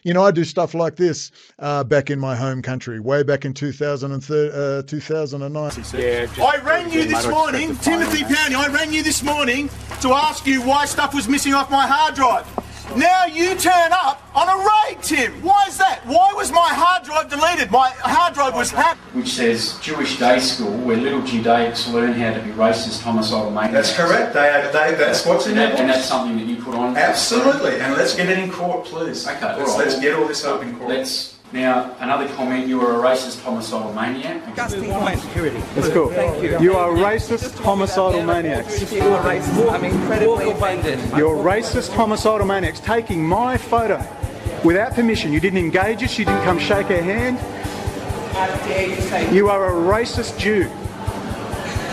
You know, I do stuff like this back in my home country, way back in 2009. I rang you this morning, Timothy Powney, I rang you this morning to ask you why stuff was missing off my hard drive. Now you turn up on a raid, Tim. Why is that? Why was my hard drive deleted? My hard drive was hacked. Which says Jewish day school where little Judaics learn how to be racist, homicidal maniacs. That's correct. That's what's in that. And that's something that you put on. Absolutely. And let's get it in court, please. Okay. Let's get all this up in court. Now, another comment, you are a racist, homicidal maniac. Security. That's cool. Thank you. You are racist, homicidal maniacs. You are racist. I'm incredibly offended. You're racist, homicidal maniacs, taking my photo without permission. You didn't engage us, you didn't come shake our hand. How dare you say You are a racist Jew.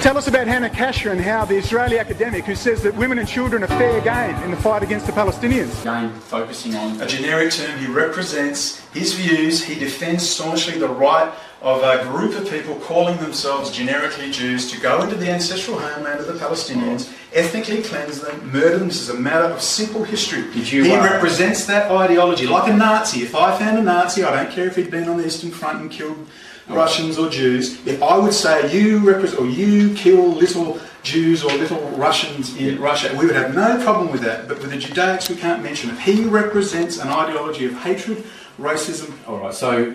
Tell us about Hannah Kasher and how the Israeli academic who says that women and children are fair game in the fight against the Palestinians. Again, focusing on a generic term, he represents his views, he defends staunchly the right of a group of people calling themselves generically Jews to go into the ancestral homeland of the Palestinians, ethnically cleanse them, murder them. This is a matter of simple history. He represents that ideology, like a Nazi. If I found a Nazi, I don't care if he'd been on the Eastern Front and killed Russians or Jews, if I would say you represent or you kill little Jews or little Russians in Russia, we would have no problem with that. But with the Judaics, we can't mention it. He represents an ideology of hatred, racism. All right, so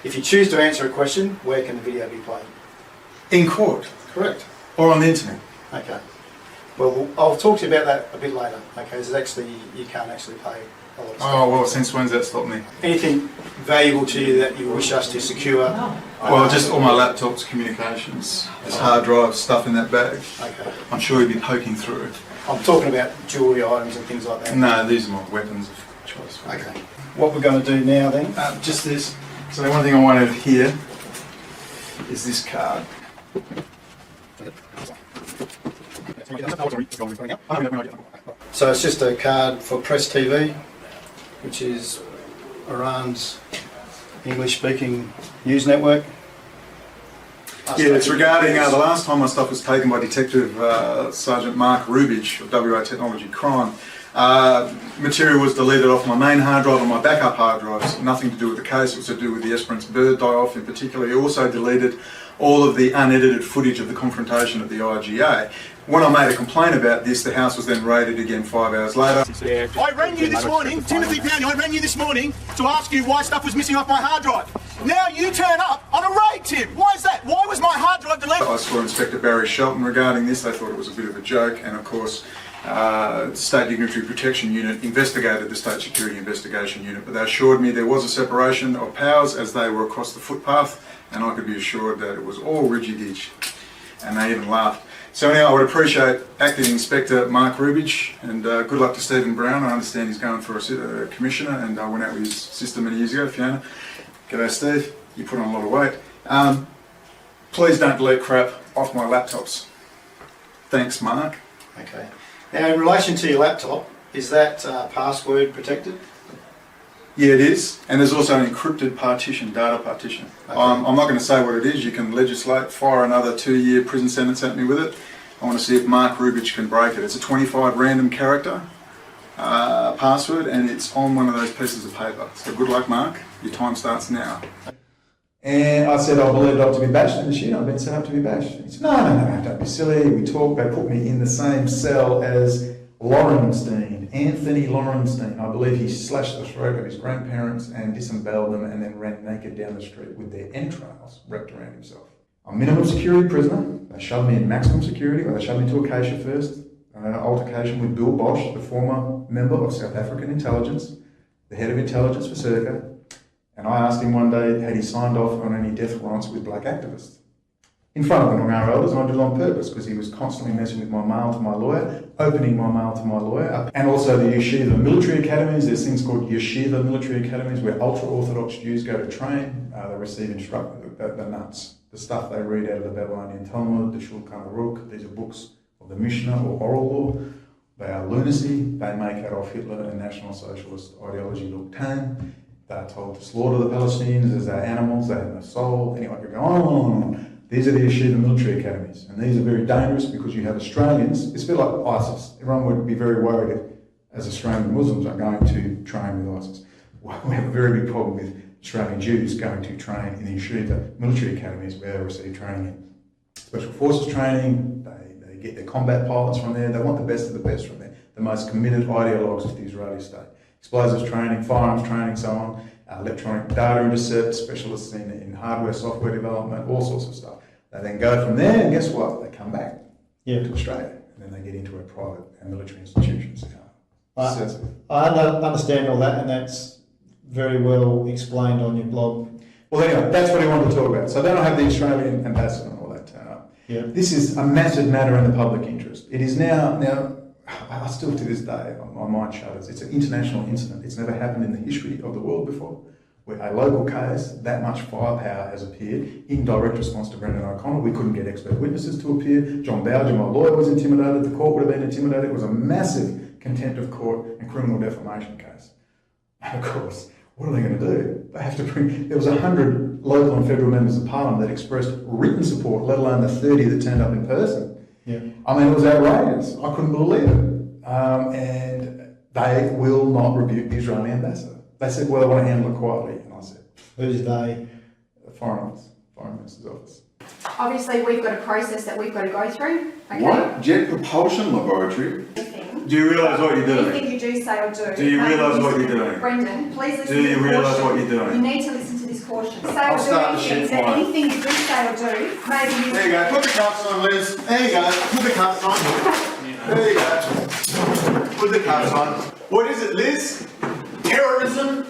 if you choose to answer a question, where can the video be played? In court. Correct. Or on the internet. Okay. Well, I'll talk to you about that a bit later. Okay, there's actually, you can't actually pay a lot of stuff. Oh, well, since when's that stopped me? Anything valuable to you that you wish us to secure? Well, just all my laptops, communications, there's hard drives, stuff in that bag. Okay. I'm sure you'd be poking through it. I'm talking about jewellery items and things like that. No, these are my weapons of choice. Okay. What we're going to do now then? Just this. So one thing I wanted here is this card. So it's just a card for Press TV, which is Iran's English-speaking news network. Yeah, it's regarding the last time my stuff was taken by Detective Sergeant Mark Rubich of WA Technology Crime. Material was deleted off my main hard drive and my backup hard drives. Nothing to do with the case, it was to do with the Esperance bird die-off in particular. He also deleted all of the unedited footage of the confrontation at the IGA. When I made a complaint about this, the house was then raided again 5 hours later. I rang you this morning, Timothy Powney, I rang you this morning to ask you why stuff was missing off my hard drive. Now you turn up on a raid, Tim. Why is that? Why was my hard drive deleted? I saw Inspector Barry Shelton regarding this. They thought it was a bit of a joke, and of course State Dignitary Protection Unit investigated the State Security Investigation Unit, but they assured me there was a separation of powers as they were across the footpath, and I could be assured that it was all ridgy-ditch, and they even laughed. So anyhow, I would appreciate Acting Inspector Mark Rubich, and good luck to Stephen Brown. I understand he's going for a commissioner, and I went out with his sister many years ago, Fiona. G'day Steve, you put on a lot of weight. Please don't delete crap off my laptops. Thanks, Mark. Okay. Now, in relation to your laptop, is that password protected? Yeah, it is. And there's also an encrypted partition, data partition. Okay. I'm not going to say what it is. You can legislate, fire another 2-year prison sentence at me with it. I want to see if Mark Rubich can break it. It's a 25 random character password, and it's on one of those pieces of paper. So good luck, Mark. Your time starts now. And I said, I believe it up to be bashed in the shit. I've been set up to be bashed. He said, no, don't be silly. We talked. They put me in the same cell as Lorenstein, Anthony Lorenstein. I believe he slashed the throat of his grandparents and disemboweled them and then ran naked down the street with their entrails wrapped around himself. I'm minimum security prisoner. They shoved me in maximum security, or they shoved me to Acacia first. Altercation with Bill Bosch, the former member of South African intelligence, the head of intelligence for Circa. And I asked him one day, had he signed off on any death warrants with black activists? In front of the Noongar elders, and I did it on purpose because he was constantly messing with my mail to my lawyer, opening my mail to my lawyer. And also the Yeshiva Military Academies. There's things called Yeshiva Military Academies where ultra-Orthodox Jews go to train. They receive instruction, the nuts, the stuff they read out of the Babylonian Talmud, the Shulchan Aruch. These are books of the Mishnah or oral law. They are lunacy. They make Adolf Hitler and National Socialist ideology look tame. They are told to slaughter the Palestinians as they're animals. They have no soul. Anyway, I could go on. These are the Yeshiva Military Academies, and these are very dangerous because you have Australians. It's a bit like ISIS. Everyone would be very worried if, as Australian Muslims, are going to train with ISIS. we have a very big problem with Australian Jews going to train in the Yeshiva Military Academies where they receive training in special forces training. They get their combat pilots from there. They want the best of the best from there. The most committed ideologues of the Israeli state. Explosives training, firearms training, so on, electronic data intercept, specialists in hardware, software development, all sorts of stuff. They then go from there, and guess what? They come back to Australia, and then they get into a private and military institutions. I understand all that, and that's very well explained on your blog. Well, anyway, that's what I wanted to talk about. So then I have the Australian ambassador and all that turn up. Yeah. This is a massive matter in the public interest. It is now, I still to this day, my mind shudders. It's an international incident. It's never happened in the history of the world before, where a local case, that much firepower has appeared in direct response to Brendon O'Connell. We couldn't get expert witnesses to appear. John Bowger, my lawyer, was intimidated. The court would have been intimidated. It was a massive contempt of court and criminal defamation case. And of course, what are they going to do? They have to bring, there was 100 local and federal members of parliament that expressed written support, let alone the 30 that turned up in person. Yeah. I mean, it was outrageous. I couldn't believe it. And they will not rebuke the Israeli ambassador. They said, well, they want to handle it quietly. And I said, who's they? The Foreign Minister's office. Obviously, we've got a process that we've got to go through. Okay? What? Jet Propulsion Laboratory? Do you realise what you're doing? Anything you do, say or do. Do you realise what you're doing? Brendon, please listen do to you the realise caution. what you're doing? You need to listen to this caution. Say I'll or do start the anything. shit So fine. anything you do, say or do, maybe you... There you go. Put the cuffs on, Liz. There you go. Put the cuffs on. There you go. Put the cuffs on. What is it, Liz? Terrorism?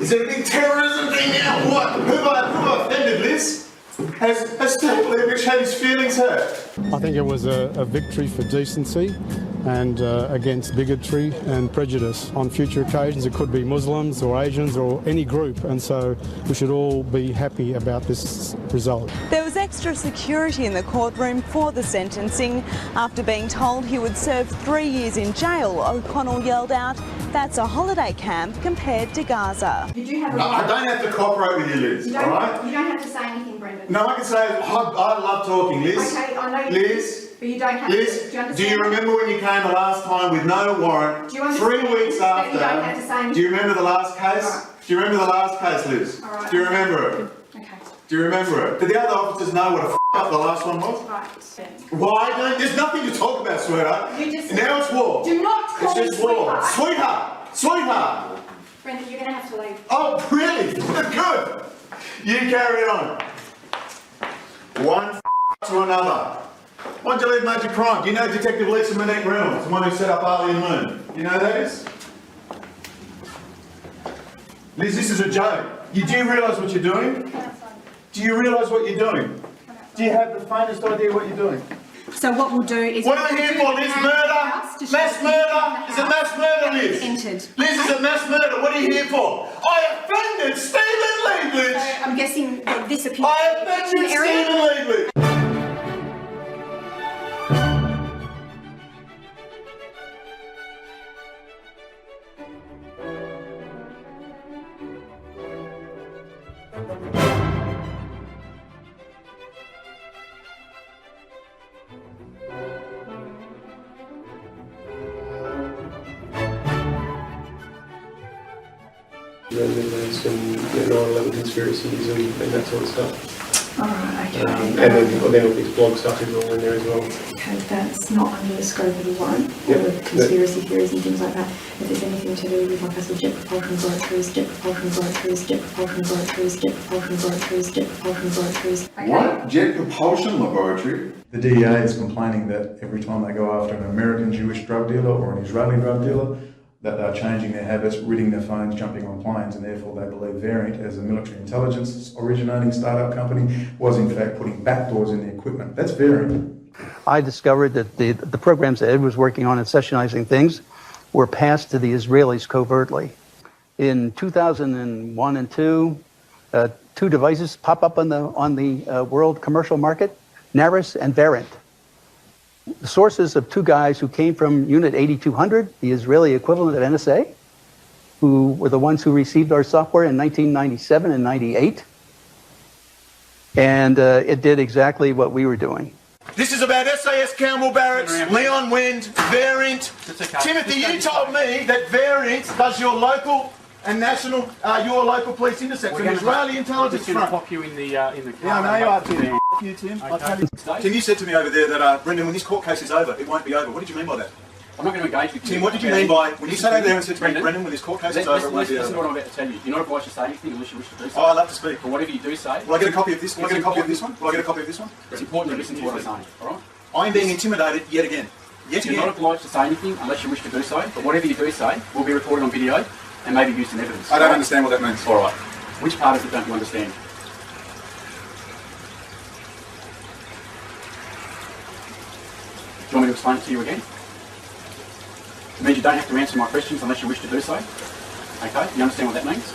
Is it a big terrorism thing now? What? Who have I offended, Liz? Has Steve Lieblich had his feelings hurt? I think it was a victory for decency and against bigotry and prejudice. On future occasions, it could be Muslims or Asians or any group, and so we should all be happy about this result. There was extra security in the courtroom for the sentencing. After being told he would serve 3 years in jail, O'Connell yelled out, "That's a holiday camp compared to Gaza." You do have a I don't have to cooperate with you, Liz, all right? You don't have to say anything, Brendon. No, I can say, I love talking, Liz. Okay, I know you Liz, do, but you don't have Liz, to. Do you understand? do you remember when you came the last time with no warrant, Do you understand 3 weeks that you don't after? have to say anything? Do you remember the last case? Right. Do you remember the last case, Liz? All right. Do you remember it? Okay. Do you remember it? Did the other officers know what a up the last one was? Right. Why don't? There's nothing to talk about, sweetheart. You just Now it's war. Do not call It's me just war. sweetheart. Sweetheart. Brendon, you're going to have to leave. Oh, really? Good. You carry on. One to another. Why'd you leave Major Crime? Do you know Detective Lisa Monique Reynolds, the one who set up Alien Moon? Do you know who that is? Liz, this is a joke. Do you realise what you're doing? Do you realise what you're doing? Do you have the faintest idea what you're doing? So what we'll do is... What are we here for, Liz? Murder? Mass murder? Is it mass murder, Liz? Entered. Liz, is it mass murder? What are you here for? I offended Stephen Lieblich! So I'm guessing that this appears... I offended Stephen Lieblich! And 9/11 conspiracies and that sort of stuff. Alright, okay. And then this blog stuff is all in there as well. Okay, that's not under the scope of the warrant, Yep. or the conspiracy theories and things like that. If there's anything to do with, like I said, jet propulsion laboratories, jet propulsion laboratories, jet propulsion laboratories, jet propulsion laboratories, jet propulsion laboratories. Okay. What? Jet Propulsion Laboratory? The DEA is complaining that every time they go after an American Jewish drug dealer or an Israeli drug dealer, that they're changing their habits, ridding their phones, jumping on planes, and therefore they believe VERINT, as a military intelligence originating startup company, was in fact putting backdoors in the equipment. That's VERINT. I discovered that the programs that Ed was working on in sessionizing things were passed to the Israelis covertly. In 2001 and 2, two devices pop up on the world commercial market, Naris and VERINT. The sources of two guys who came from Unit 8200, the Israeli equivalent of NSA, who were the ones who received our software in 1997 and 98. And it did exactly what we were doing. This is about SAS Campbell Barracks, Leon Wind, VERINT. Timothy, you told me that VERINT does your local and national, your local police intercept from Israeli intelligence front. Pop you in the car. Yeah, I know you are, Tim. F you, Tim. I'll tell you. Tim, you said to me over there that, Brendon, when this court case is over, it won't be over. What did you mean by that? I'm not going to engage with you. Tim, what did you mean by, when you sat over there and said to me, Brendon, when this court case is over, it won't be over? Listen to what I'm about to tell you. You're not obliged to say anything unless you wish to do so. Oh, I love to speak. But whatever you do say... Will I get a copy of this? Will I get a copy of this one? Will I get a copy of this one? It's important to listen to what I'm saying, alright? I'm being intimidated yet again. You're not obliged to say anything unless you wish to do so, but whatever you do say will be recorded on video and maybe used in evidence. I don't understand what that means. Alright. Which part of it don't you understand? Do you want me to explain it to you again? It means you don't have to answer my questions unless you wish to do so. Okay, you understand what that means?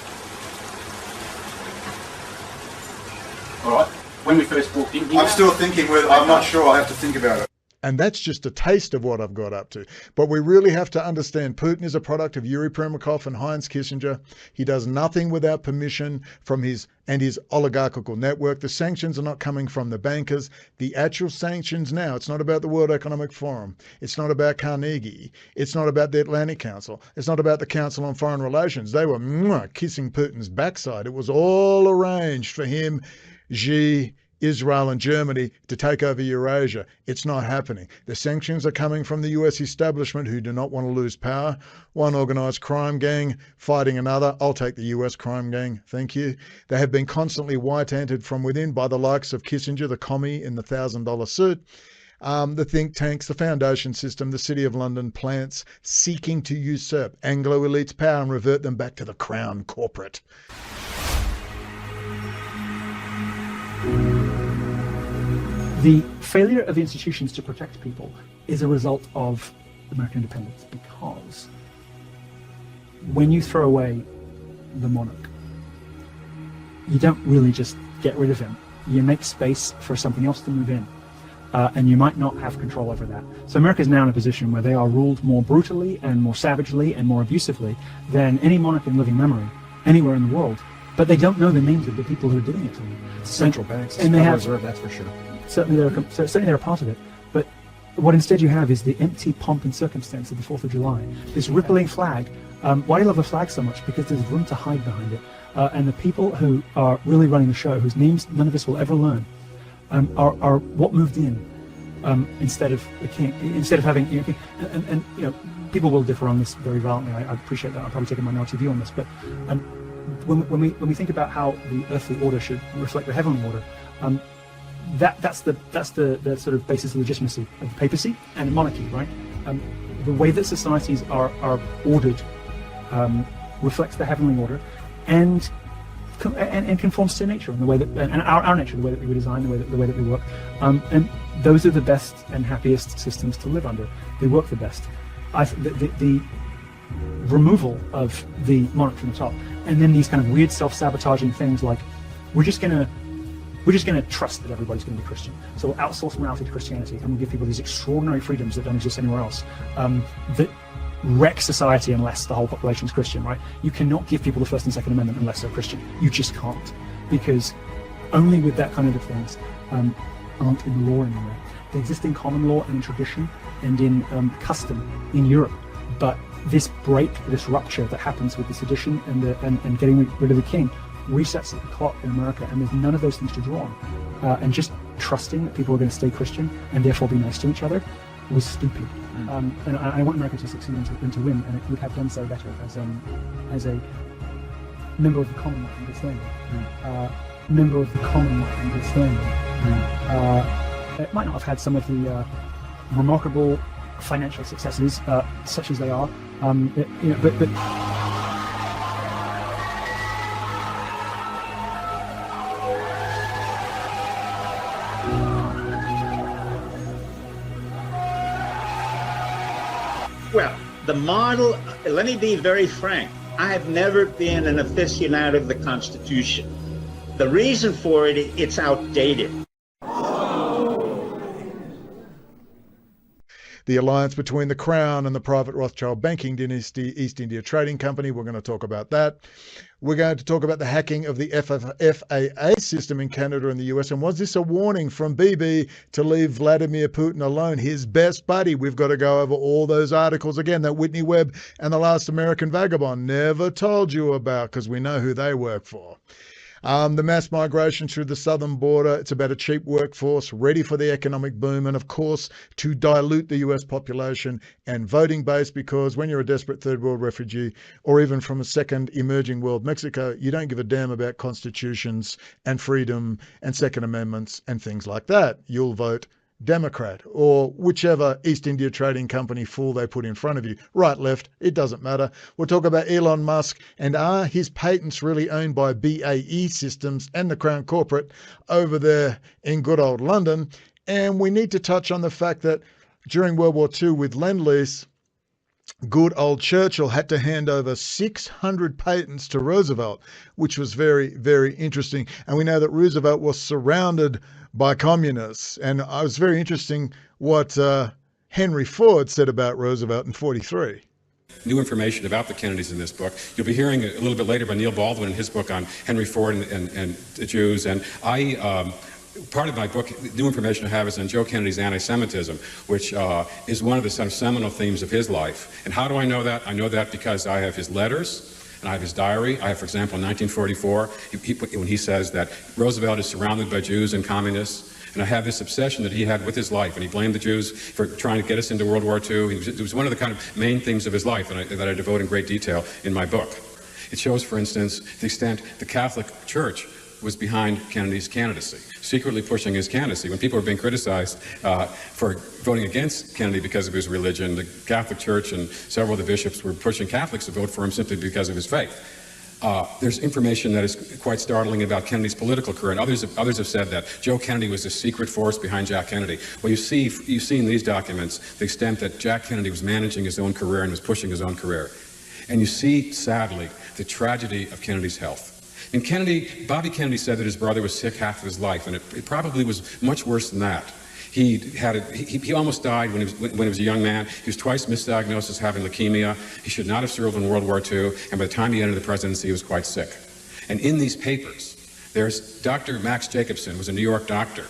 Alright, when we first walked in here... I'm still thinking whether, I'm not sure, I have to think about it. And that's just a taste of what I've got up to. But we really have to understand Putin is a product of Yuri Primakov and Heinz Kissinger. He does nothing without permission from his oligarchical network. The sanctions are not coming from the bankers. The actual sanctions now, it's not about the World Economic Forum. It's not about Carnegie. It's not about the Atlantic Council. It's not about the Council on Foreign Relations. They were kissing Putin's backside. It was all arranged for him, Xi, Israel and Germany to take over Eurasia. It's not happening. The sanctions are coming from the US establishment who do not want to lose power. One organised crime gang fighting another. I'll take the US crime gang, thank you. They have been constantly white-anted from within by the likes of Kissinger, the commie in the $1,000 suit. The think tanks, the foundation system, the City of London plants seeking to usurp Anglo elites' power and revert them back to the crown corporate. The failure of the institutions to protect people is a result of American independence, because when you throw away the monarch, you don't really just get rid of him. You make space for something else to move in, and you might not have control over that. So America is now in a position where they are ruled more brutally and more savagely and more abusively than any monarch in living memory anywhere in the world, but they don't know the names of the people who are doing it to them. Central banks, and they have, Reserve, that's for sure. Certainly they're a part of it, but what instead you have is the empty pomp and circumstance of the 4th of July. This rippling flag. Why do you love a flag so much? Because there's room to hide behind it. And the people who are really running the show, whose names none of us will ever learn, are what moved in instead of the king, instead of having, and people will differ on this very violently. I appreciate that. I'll probably take a minority view on this, but when we think about how the earthly order should reflect the heavenly order, that's the sort of basis of legitimacy of the papacy and monarchy, right? The way that societies are ordered reflects the heavenly order, and conforms to nature and the way that and our nature, the way that we were designed, the way that we work, and those are the best and happiest systems to live under. They work the best. The removal of the monarch from the top, and then these kind of weird self-sabotaging things like we're just going to trust that everybody's going to be Christian. So we'll outsource morality to Christianity, and we'll give people these extraordinary freedoms that don't exist anywhere else, that wreck society unless the whole population is Christian, right? You cannot give people the First and Second Amendment unless they're Christian. You just can't, because only with that kind of things aren't in the law anymore. They exist in common law and in tradition and in custom in Europe, but this break, this rupture that happens with the sedition and getting rid of the king resets the clock in America, and there's none of those things to draw on. And just trusting that people are going to stay Christian and therefore be nice to each other was stupid. And I want America to succeed and to win, and it would have done so better as a member of the Commonwealth in good standing. Member of the Commonwealth in good standing. It might not have had some of the remarkable financial successes such as they are, but well, the model, let me be very frank, I have never been an aficionado of the Constitution. The reason for it, it's outdated. the alliance between the Crown and the private Rothschild banking dynasty, East India Trading Company. We're going to talk about that. We're going to talk about the hacking of the FAA system in Canada and the US. And was this a warning from Bibi to leave Vladimir Putin alone, his best buddy? We've got to go over all those articles again that Whitney Webb and the Last American Vagabond never told you about, because we know who they work for. The mass migration through the southern border, it's about a cheap workforce ready for the economic boom, and of course to dilute the US population and voting base, because when you're a desperate third world refugee or even from a second emerging world, Mexico, you don't give a damn about constitutions and freedom and second amendments and things like that. You'll vote Democrat or whichever East India Trading Company fool they put in front of you. Right, left, it doesn't matter. We'll talk about Elon Musk and are his patents really owned by BAE Systems and the Crown Corporate over there in good old London. And we need to touch on the fact that during World War II with Lend-Lease, good old Churchill had to hand over 600 patents to Roosevelt, which was very, very interesting. And we know that Roosevelt was surrounded by communists. And it was very interesting what Henry Ford said about Roosevelt in 1943. New information about the Kennedys in this book. You'll be hearing a little bit later by Neil Baldwin in his book on Henry Ford and the Jews. And part of my book, new information I have, is on Joe Kennedy's anti-Semitism, which is one of the sort of seminal themes of his life. And how do I know that? I know that because I have his letters, and I have his diary. I have, for example, in 1944, when he says that Roosevelt is surrounded by Jews and communists, and I have this obsession that he had with his life, and he blamed the Jews for trying to get us into World War II. It was one of the kind of main themes of his life that I devote in great detail in my book. It shows, for instance, the extent the Catholic Church was behind Kennedy's candidacy, secretly pushing his candidacy. When people were being criticized for voting against Kennedy because of his religion, the Catholic Church and several of the bishops were pushing Catholics to vote for him simply because of his faith. There's information that is quite startling about Kennedy's political career, and others have said that Joe Kennedy was a secret force behind Jack Kennedy. Well, you see in these documents the extent that Jack Kennedy was managing his own career and was pushing his own career. And you see, sadly, the tragedy of Kennedy's health. And Bobby Kennedy said that his brother was sick half of his life, and it probably was much worse than that. He almost died when he was a young man. He was twice misdiagnosed as having leukemia. He should not have served in World War II, and by the time he entered the presidency, he was quite sick. And in these papers, there's Dr. Max Jacobson, who was a New York doctor,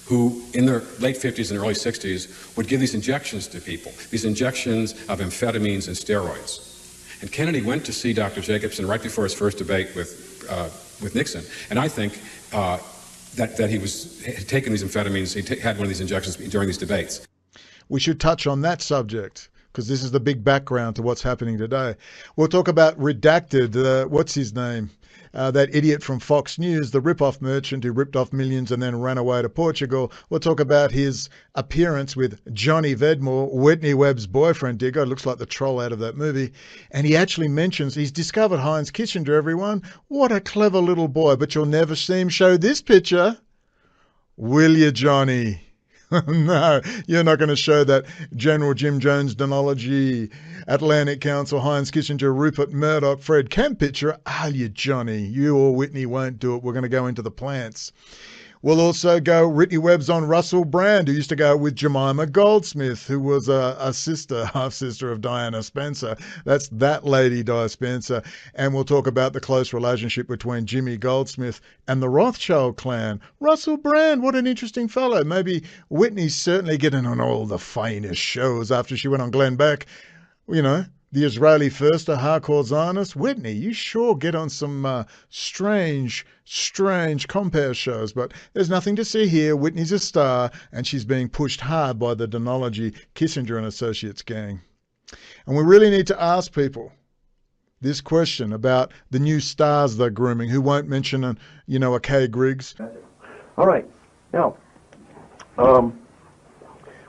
who in the late 50s and early 60s would give these injections to people, these injections of amphetamines and steroids. And Kennedy went to see Dr. Jacobson right before his first debate with Nixon, and I think that he had taken these amphetamines, he had one of these injections during these debates. We should touch on that subject, because this is the big background to what's happening today. We'll talk about Redacted, what's his name? That idiot from Fox News, the rip-off merchant who ripped off millions and then ran away to Portugal. We'll talk about his appearance with Johnny Vedmore, Whitney Webb's boyfriend, dear God, looks like the troll out of that movie. And he actually mentions he's discovered Heinz Kissinger, everyone. What a clever little boy, but you'll never see him show this picture. Will you, Johnny? No, you're not going to show that General Jim Jones Denology, Atlantic Council, Heinz Kissinger, Rupert Murdoch, Fred Kemp picture. Are you, Johnny? You or Whitney won't do it. We're going to go into the plants. We'll also go, Whitney Webb's on Russel Brand, who used to go with Jemima Goldsmith, who was a sister, half-sister of Diana Spencer. That's that lady, Di Spencer. And we'll talk about the close relationship between Jimmy Goldsmith and the Rothschild clan. Russel Brand, what an interesting fellow. Maybe Whitney's certainly getting on all the finest shows after she went on Glenn Beck. You know, the Israeli first, a hardcore Zionist. Whitney, you sure get on some strange compare shows, but there's nothing to see here. Whitney's a star, and she's being pushed hard by the Denology, Kissinger and Associates gang. And we really need to ask people this question about the new stars they're grooming, who won't mention, a Kay Griggs. All right. Now,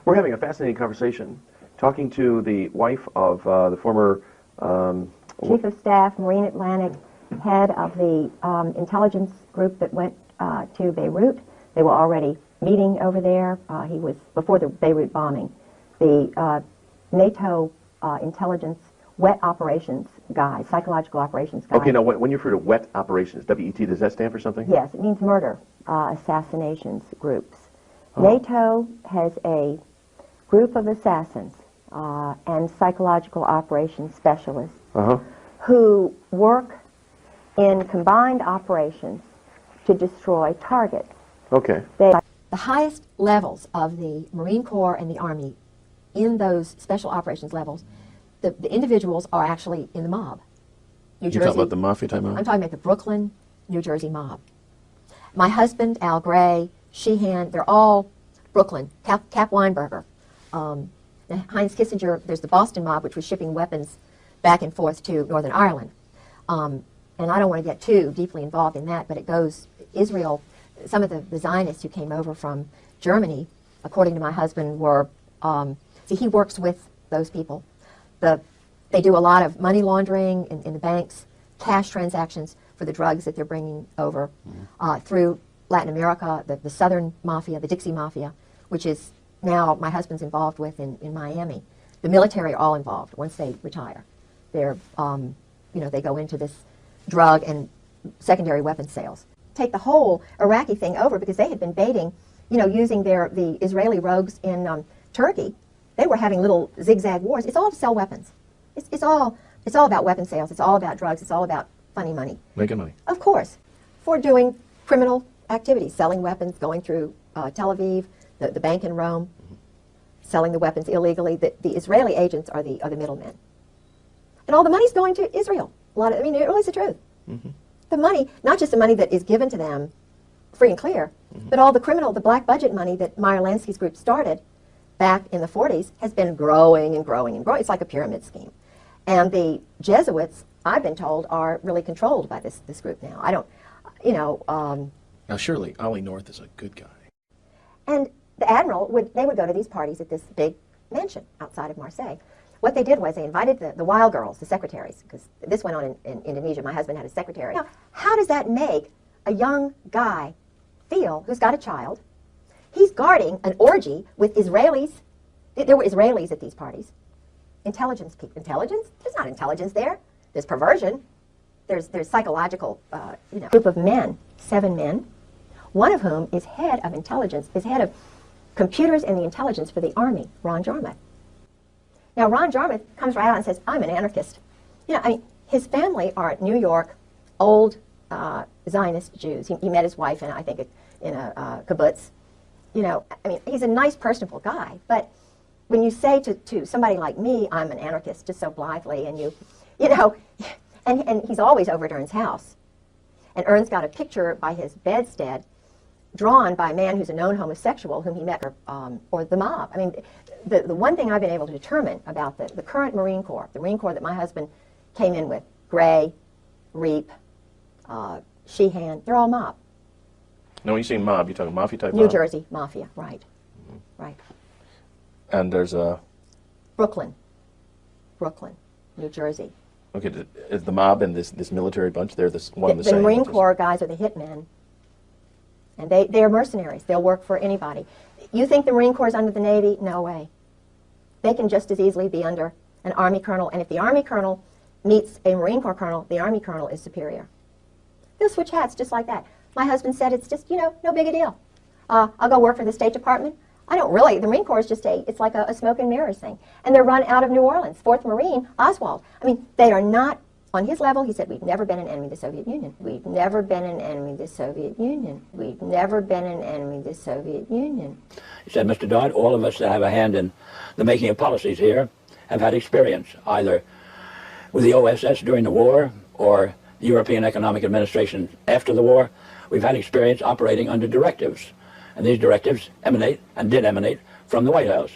we're having a fascinating conversation talking to the wife of the former Chief of Staff, Marine Atlantic, head of the intelligence group that went to Beirut. They were already meeting over there. He was before the Beirut bombing. The NATO intelligence wet operations guy, psychological operations guy. Okay, now when you refer to wet operations, WET, does that stand for something? Yes, it means murder, assassinations groups. NATO has a group of assassins and psychological operations specialists Uh-huh. who work in combined operations to destroy targets. Okay. The highest levels of the Marine Corps and the Army, in those special operations levels, the individuals are actually in the mob. New Jersey. You talking about the mafia type mob? I'm talking about the Brooklyn, New Jersey mob. My husband, Al Gray, Sheehan, they're all Brooklyn. Cap Weinberger. Heinz Kissinger, there's the Boston mob, which was shipping weapons back and forth to Northern Ireland. And I don't want to get too deeply involved in that, but it goes, Israel, some of the Zionists who came over from Germany, according to my husband, were, see, he works with those people. They do a lot of money laundering in the banks, cash transactions for the drugs that they're bringing over through Latin America, the Southern Mafia, the Dixie Mafia, which is now my husband's involved with in Miami. The military are all involved once they retire. They're, they go into this drug and secondary weapons sales. Take the whole Iraqi thing over because they had been baiting, using the Israeli rogues in Turkey. They were having little zigzag wars. It's all to sell weapons. It's all about weapon sales. It's all about drugs. It's all about funny money. Making money. Of course, for doing criminal activities, selling weapons, going through Tel Aviv, the bank in Rome, selling the weapons illegally. The Israeli agents are the middlemen, and all the money's going to Israel. It really is the truth. Mm-hmm. The money, not just the money that is given to them, free and clear, but all the black budget money that Meyer Lansky's group started back in the 40s has been growing and growing and growing. It's like a pyramid scheme. And the Jesuits, I've been told, are really controlled by this group now. I don't, Now, surely Ollie North is a good guy. And the admiral, would go to these parties at this big mansion outside of Marseille. What they did was they invited the wild girls, the secretaries, because this went on in Indonesia. My husband had a secretary. Now, how does that make a young guy feel who's got a child? He's guarding an orgy with Israelis. There were Israelis at these parties. Intelligence people. Intelligence? There's not intelligence there. There's perversion. There's psychological, group of men, 7 men, one of whom is head of intelligence, is head of computers and the intelligence for the Army, Ron Jarmuth. Now, Ron Jarmuth comes right out and says, I'm an anarchist. His family are New York, old Zionist Jews. He met his wife, I think, in a kibbutz. He's a nice, personable guy, but when you say to somebody like me, I'm an anarchist, just so blithely, and and he's always over at Ern's house. And Ern's got a picture by his bedstead drawn by a man who's a known homosexual whom he met, or the mob. The one thing I've been able to determine about the current Marine Corps, the Marine Corps that my husband came in with, Gray, Reap, Sheehan, they're all mob. No, when you say mob, you're talking mafia type mob? New Jersey Mafia, right. Right. And there's a... Brooklyn, New Jersey. Okay, is the mob and this military bunch, they're one of the same? The Marine Corps guys are the hitmen. And they're mercenaries. They'll work for anybody. You think the Marine Corps is under the Navy? No way. They can just as easily be under an Army colonel. And if the Army colonel meets a Marine Corps colonel, the Army colonel is superior. They'll switch hats just like that. My husband said it's just, no big a deal. I'll go work for the State Department. I don't really. The Marine Corps is just it's like a smoke and mirrors thing. And they're run out of New Orleans. 4th Marine, Oswald. They are not on his level. He said, we've never been an enemy of the Soviet Union. We've never been an enemy of the Soviet Union. We've never been an enemy of the Soviet Union. He said, Mr. Dodd, all of us that have a hand in the making of policies here have had experience, either with the OSS during the war or the European Economic Administration after the war. We've had experience operating under directives. And these directives emanate, and did emanate, from the White House.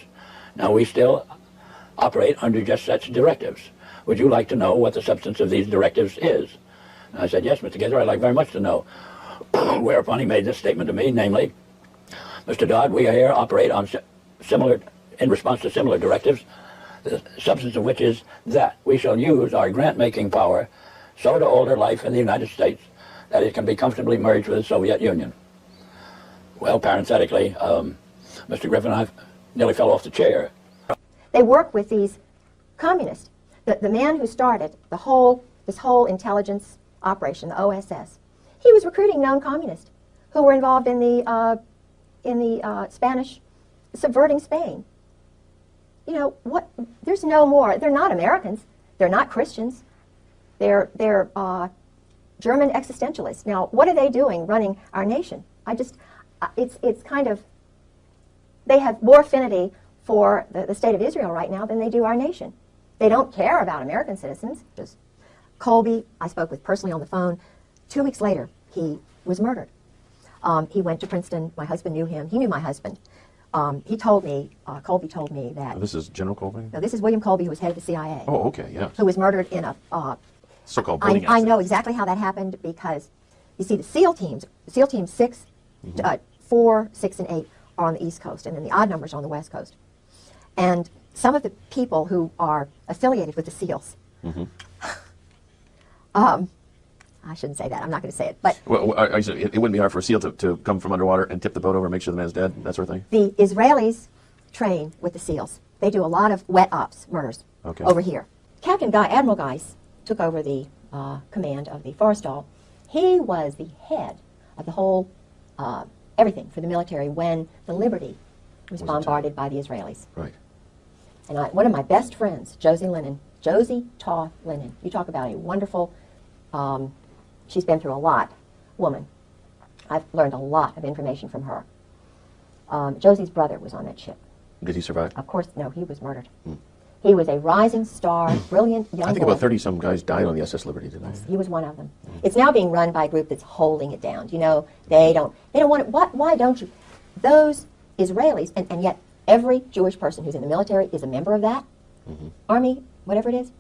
Now, we still operate under just such directives. Would you like to know what the substance of these directives is? And I said, yes, Mr. Gaither, I'd like very much to know. Whereupon he made this statement to me, namely, Mr. Dodd, we here operate on in response to similar directives, the substance of which is that we shall use our grant-making power so to alter life in the United States that it can be comfortably merged with the Soviet Union. Well, parenthetically, Mr. Griffin, I nearly fell off the chair. They work with these communists. The man who started this whole intelligence operation, the OSS, he was recruiting known communists who were involved in the Spanish subverting Spain. you know, what? There's no more. They're not Americans. They're not Christians. They're German existentialists. Now, what are they doing running our nation? It's kind of, they have more affinity for the state of Israel right now than they do our nation. They don't care about American citizens. Just Colby, I spoke with personally on the phone. 2 weeks later, he was murdered. He went to Princeton. My husband knew him. He knew my husband. He told me, Colby told me that... Oh, this is General Colby? No, this is William Colby, who was head of the CIA. Oh, okay, yeah. Who was murdered in a... so-called I know exactly how that happened because, you see, the SEAL teams 6, 4, 6, and 8 are on the East Coast, and then the odd numbers are on the West Coast. And some of the people who are affiliated with the SEALs... I shouldn't say that. I'm not going to say it. But well, it wouldn't be hard for a SEAL to come from underwater and tip the boat over and make sure the man's dead, that sort of thing? The Israelis train with the SEALs. They do a lot of wet ops, murders, over here. Admiral Geis took over the command of the Forrestal. He was the head of the whole, everything for the military when the Liberty was bombarded by the Israelis. Right. And one of my best friends, Josie Taw Lennon, you talk about a wonderful... she's been through a lot, woman. I've learned a lot of information from her. Josie's brother was on that ship. Did he survive? Of course, no, he was murdered. He was a rising star, brilliant young I think boy. about 30-some guys died on the SS Liberty, didn't they? He was one of them. It's now being run by a group that's holding it down. You know, they don't want it. Why don't you? Those Israelis, and yet every Jewish person who's in the military is a member of that army, whatever it is.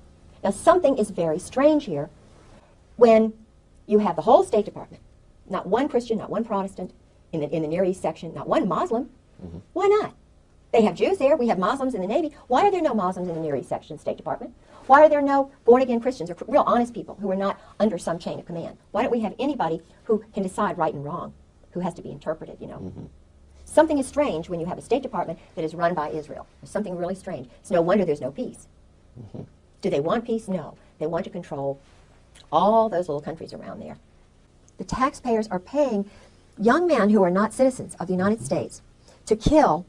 Now, something is very strange here when you have the whole State Department, not one Christian, not one Protestant in the Near East section, not one Muslim. Why not? They have Jews there. We have Muslims in the Navy. Why are there no Muslims in the Near East section of the State Department? Why are there no born-again Christians or real honest people who are not under some chain of command? Why don't we have anybody who can decide right and wrong, who has to be interpreted, you know? Something is strange when you have a State Department that is run by Israel. There's something really strange. It's no wonder there's no peace. Do they want peace? No. They want to control all those little countries around there. The taxpayers are paying young men who are not citizens of the United States to kill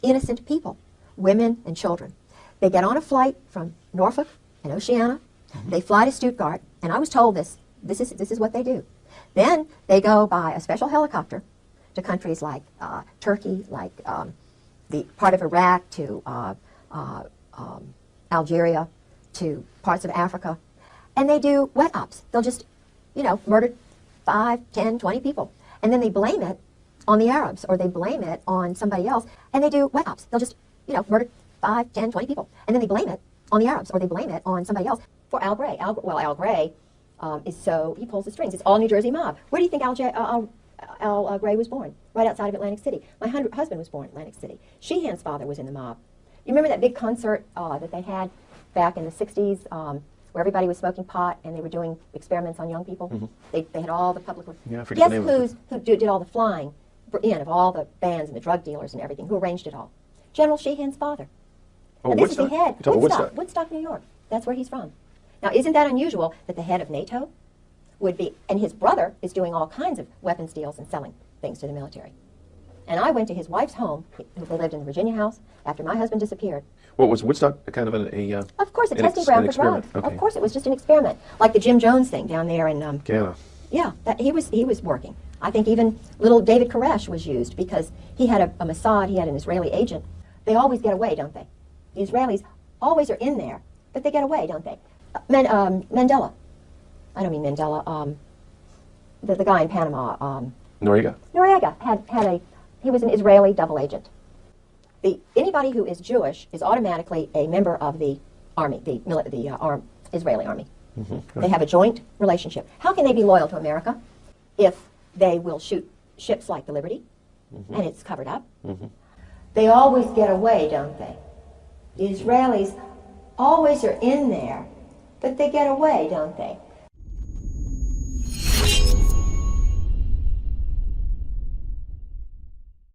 innocent people, women and children. They get on a flight from Norfolk and Oceana. They fly to Stuttgart, and I was told this is what they do. Then they go by a special helicopter to countries like Turkey, like the part of Iraq, to Algeria, to parts of Africa, and they do wet ops. They'll just, you know, murder 5, 10, 20 people, and then they blame it on the Arabs, or they blame it on somebody else, and they do wet ops. They'll just, you know, murder 5, 10, 20 people, and then they blame it on the Arabs, or they blame it on somebody else. For Al Gray, Al Gray he pulls the strings. It's all New Jersey mob. Where do you think Al Gray was born? Right outside of Atlantic City. My husband was born in Atlantic City. Sheehan's father was in the mob. You remember that big concert that they had back in the 60s where everybody was smoking pot and they were doing experiments on young people? They had all the public... Yeah, I forget Guess the name who did all the flying in of all the bands and the drug dealers and everything? Who arranged it all? General Sheehan's father. Oh, and this is the head. Woodstock, New York. That's where he's from. Now, isn't that unusual that the head of NATO would be, and his brother is doing all kinds of weapons deals and selling things to the military. And I went to his wife's home. They lived in the Virginia house after my husband disappeared. Well, was Woodstock kind of a of course, a testing ground for drugs. Okay. Of course, it was just an experiment, like the Jim Jones thing down there in Ghana. Yeah, he was working. I think even little David Koresh was used because he had a Mossad, he had an Israeli agent. They always get away, don't they? The Israelis always are in there, but they get away, don't they? Mandela. I don't mean Mandela. The guy in Panama. Noriega. Noriega he was an Israeli double agent. Anybody who is Jewish is automatically a member of the army, the Israeli army. They have a joint relationship. How can they be loyal to America if they will shoot ships like the Liberty and it's covered up? They always get away, don't they? The Israelis always are in there, but they get away, don't they?